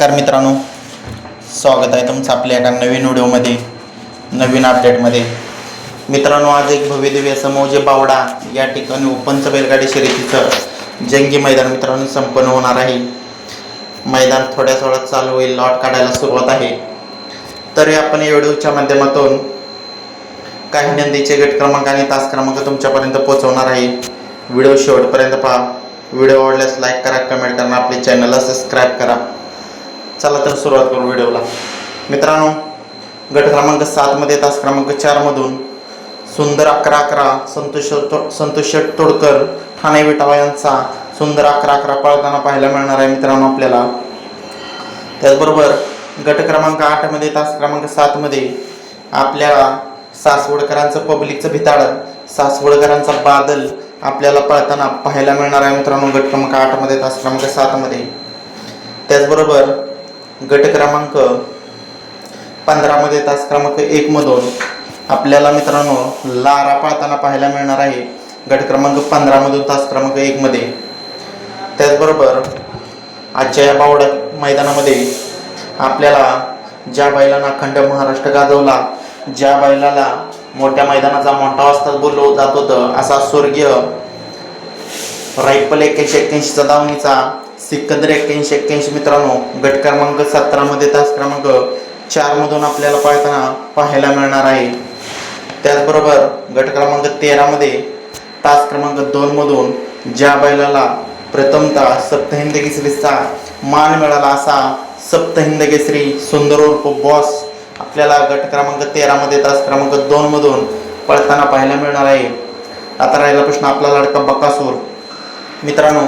नमस्कार मित्रांनो, स्वागत आहे तुमचं आपल्या एका नवीन व्हिडिओमध्ये, नवीन अपडेटमध्ये. मित्रांनो, आज एक भव्यदिव्य असं मौजे बावडा या ठिकाणी ओपनचं बैलगाडी शर्यतीचं जंगी मैदान मित्रांनो संपन्न होणार आहे. मैदान थोड्याच वेळात चालू होईल, लॉट काढायला सुरुवात आहे. तरी आपण या व्हिडिओच्या माध्यमातून काही नंदीचे गट क्रमांक आणि तास क्रमांक तुमच्यापर्यंत पोहोचवणार आहे. व्हिडिओ शेवटपर्यंत पहा. व्हिडिओ आवडल्यास लाईक करा, कमेंट करा, आपल्या चॅनलला सबस्क्राईब करा. चला तर सुरुवात करू व्हिडिओला. मित्रांनो, गट क्रमांक 7 मध्ये तास क्रमांक 4 मधून सुंदर 11-11 संतोष शेठ तोडकर ठाणे विटावा यांचा सुंदर 11-11 पळताना पाहायला मिळणार आहे मित्रांनो आपल्याला. त्याचबरोबर गट क्रमांक 8 मध्ये तास क्रमांक 7 मध्ये आपल्याला सासवडकरांचं पब्लिकचं भिताड, सासवडकरांचा बादल आपल्याला पळताना पाहायला मिळणार आहे मित्रांनो गट क्रमांक 8 मध्ये तास क्रमांक 7 मध्ये. त्याचबरोबर गट क्रमांक 15 मध्ये तास क्रमांक 1 मधून आपल्याला मित्रांनो लारा पळताना पाहायला मिळणार आहे गट क्रमांक 15 मधून तास क्रमांक 1 मध्ये. त्याचबरोबर आजच्या या बावडा मैदानामध्ये आपल्याला ज्या बैलांना अखंड महाराष्ट्र गाजवला, ज्या बैलाला मोठ्या मैदानाचा मोठा वाजता बोलवलं जात होतं, असा स्वर्गीय रायफल 81-81चा दावणीचा सिकंदर 81-81 मित्रांनो गट क्रमांक 17 मध्ये तास क्रमांक 4 मधून आपल्याला पळताना पाहायला मिळणार आहे. त्याचबरोबर गट क्रमांक 13 मध्ये तास क्रमांक 2 मधून ज्या बैलाला प्रथमतः सप्तहिंद केसरीचा मान मिळाला, असा सप्तहिंद केसरी सुंदर उर्फ बॉस आपल्याला गट क्रमांक 13 मध्ये तास क्रमांक 2 मधून पळताना पाहायला मिळणार आहे. आता राहिला प्रश्न आपला लाडका बकासूर. मित्रांनो,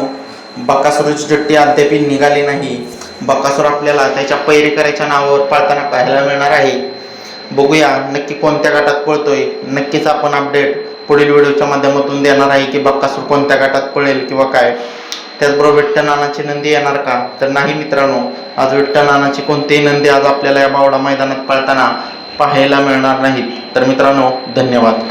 बकासूरची चिठ्ठी अद्याप निघाली नाही. बकासूर आपल्याला त्याच्या पैरेकराच्या नावावर पळताना पाहायला मिळणार आहे. बघूया नक्की कोणत्या गटात पळतोय. नक्कीच आपण अपडेट पुढील व्हिडिओच्या माध्यमातून देणार आहे की बकासूर कोणत्या गटात पळेल किंवा काय. त्याचबरोबर विठ्ठल नानाची नंदी येणार का, तर नाही मित्रांनो, आज विठ्ठल नानाची कोणतीही नंदी आज आपल्याला या बावडा मैदानात पळताना पाहायला मिळणार नाहीत. तर मित्रांनो, धन्यवाद.